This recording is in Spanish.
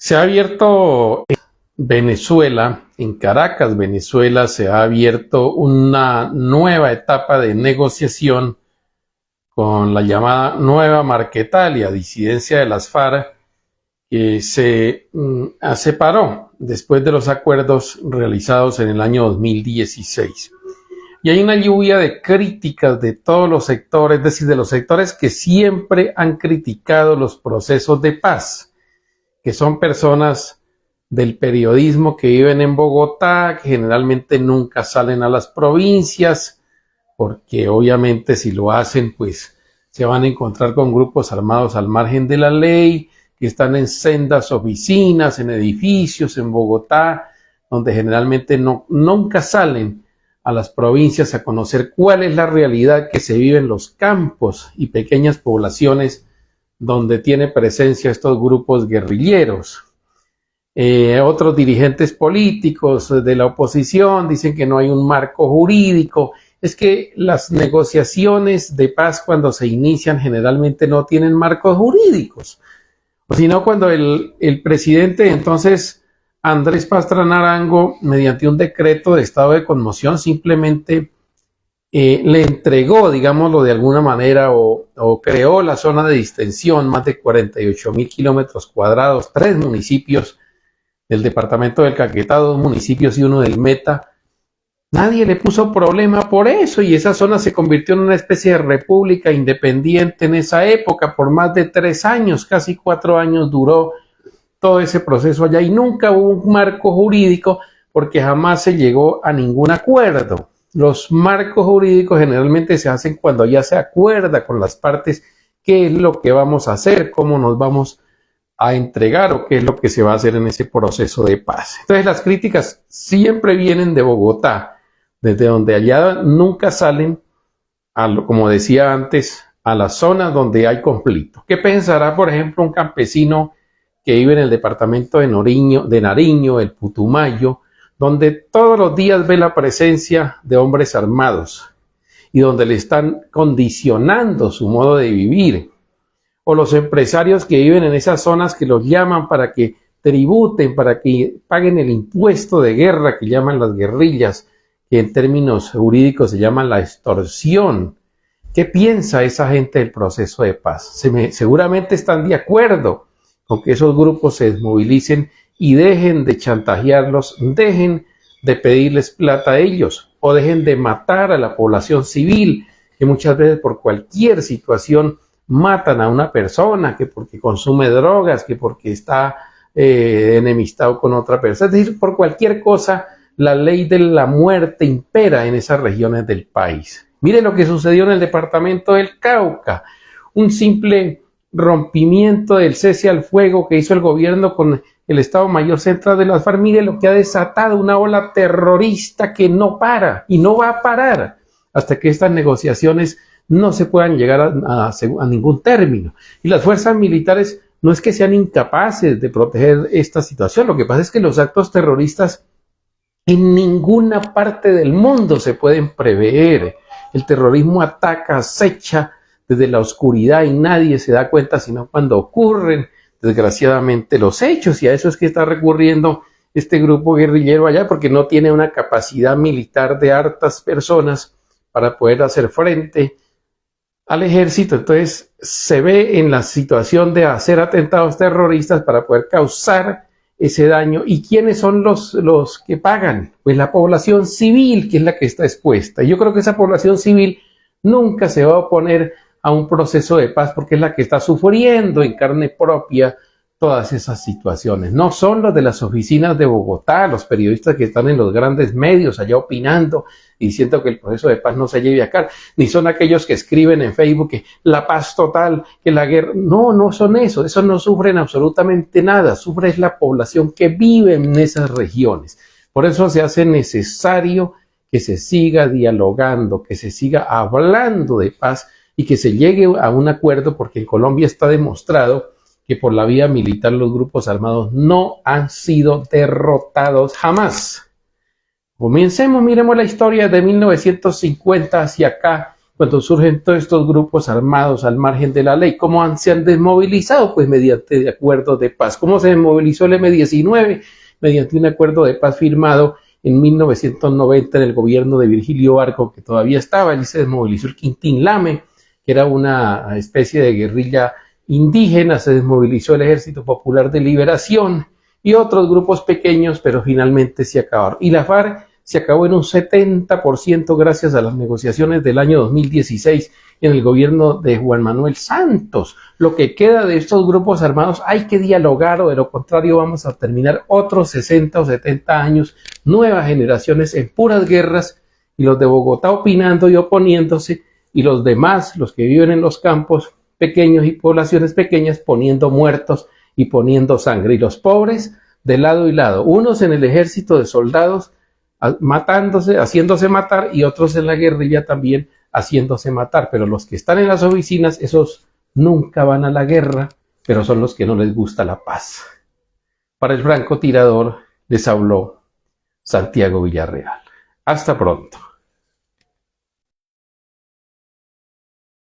Se ha abierto en Venezuela, en Caracas, Venezuela, se ha abierto una nueva etapa de negociación con la llamada Nueva Marquetalia, disidencia de las FARC, que se separó después de los acuerdos realizados en el año 2016. Y hay una lluvia de críticas de todos los sectores, es decir, de los sectores que siempre han criticado los procesos de paz, que son personas del periodismo que viven en Bogotá, que generalmente nunca salen a las provincias, porque obviamente si lo hacen, pues se van a encontrar con grupos armados al margen de la ley, que están en sendas oficinas, en edificios, en Bogotá, donde generalmente nunca salen a las provincias a conocer cuál es la realidad que se vive en los campos y pequeñas poblaciones donde tiene presencia estos grupos guerrilleros. Otros dirigentes políticos de la oposición dicen que no hay un marco jurídico. Es que las negociaciones de paz cuando se inician generalmente no tienen marcos jurídicos, sino cuando el presidente entonces Andrés Pastrana Arango, mediante un decreto de estado de conmoción, simplemente le entregó, digámoslo de alguna manera, o creó la zona de distensión, más de 48.000 kilómetros cuadrados, 3 municipios del departamento del Caquetá, 2 municipios y uno del Meta. Nadie le puso problema por eso y esa zona se convirtió en una especie de república independiente en esa época por más de 3 años, casi 4 años duró todo ese proceso allá y nunca hubo un marco jurídico porque jamás se llegó a ningún acuerdo. Los marcos jurídicos generalmente se hacen cuando ya se acuerda con las partes qué es lo que vamos a hacer, cómo nos vamos a entregar o qué es lo que se va a hacer en ese proceso de paz. Entonces las críticas siempre vienen de Bogotá, desde donde allá nunca salen, como decía antes, a las zonas donde hay conflicto. ¿Qué pensará, por ejemplo, un campesino que vive en el departamento de Nariño, el Putumayo, donde todos los días ve la presencia de hombres armados y donde le están condicionando su modo de vivir? O los empresarios que viven en esas zonas que los llaman para que tributen, para que paguen el impuesto de guerra que llaman las guerrillas, que en términos jurídicos se llama la extorsión. ¿Qué piensa esa gente del proceso de paz? Seguramente están de acuerdo con que esos grupos se desmovilicen y dejen de chantajearlos, dejen de pedirles plata a ellos o dejen de matar a la población civil, que muchas veces por cualquier situación matan a una persona, que porque consume drogas, que porque está enemistado con otra persona. Es decir, por cualquier cosa, la ley de la muerte impera en esas regiones del país. Mire lo que sucedió en el departamento del Cauca. Un simple rompimiento del cese al fuego que hizo el gobierno con el Estado Mayor Central de las FARC, mire lo que ha desatado una ola terrorista que no para y no va a parar hasta que estas negociaciones no se puedan llegar a ningún término. Y las fuerzas militares no es que sean incapaces de proteger esta situación, lo que pasa es que los actos terroristas en ninguna parte del mundo se pueden prever. El terrorismo ataca, acecha desde la oscuridad y nadie se da cuenta sino cuando ocurren desgraciadamente los hechos, y a eso es que está recurriendo este grupo guerrillero allá, porque no tiene una capacidad militar de hartas personas para poder hacer frente al ejército. Entonces se ve en la situación de hacer atentados terroristas para poder causar ese daño. ¿Y quiénes son los que pagan? Pues la población civil, que es la que está expuesta. Y yo creo que esa población civil nunca se va a oponer a un proceso de paz porque es la que está sufriendo en carne propia todas esas situaciones. No son los de las oficinas de Bogotá, los periodistas que están en los grandes medios allá opinando y diciendo que el proceso de paz no se lleve a cabo, ni son aquellos que escriben en Facebook que la paz total, que la guerra. No son esos no sufren absolutamente nada, sufre la población que vive en esas regiones. Por eso se hace necesario que se siga dialogando, que se siga hablando de paz y que se llegue a un acuerdo, porque en Colombia está demostrado que por la vía militar los grupos armados no han sido derrotados jamás. Comencemos, miremos la historia de 1950 hacia acá cuando surgen todos estos grupos armados al margen de la ley. ¿Cómo se han desmovilizado? Pues mediante acuerdos de paz. ¿Cómo se desmovilizó el M-19? Mediante un acuerdo de paz firmado en 1990 en el gobierno de Virgilio Barco, que todavía estaba. Allí se desmovilizó el Quintín Lame, que era una especie de guerrilla indígena. Se desmovilizó el Ejército Popular de Liberación y otros grupos pequeños, pero finalmente se acabaron. Y la FARC se acabó en un 70% gracias a las negociaciones del año 2016 en el gobierno de Juan Manuel Santos. Lo que queda de estos grupos armados hay que dialogar, o de lo contrario vamos a terminar otros 60 o 70 años, nuevas generaciones en puras guerras, y los de Bogotá opinando y oponiéndose, y los demás, los que viven en los campos pequeños y poblaciones pequeñas, poniendo muertos y poniendo sangre, y los pobres de lado y lado, unos en el ejército de soldados matándose, haciéndose matar, y otros en la guerrilla también haciéndose matar. Pero los que están en las oficinas, esos nunca van a la guerra, pero son los que no les gusta la paz. Para el francotirador les habló Santiago Villarreal. Hasta pronto.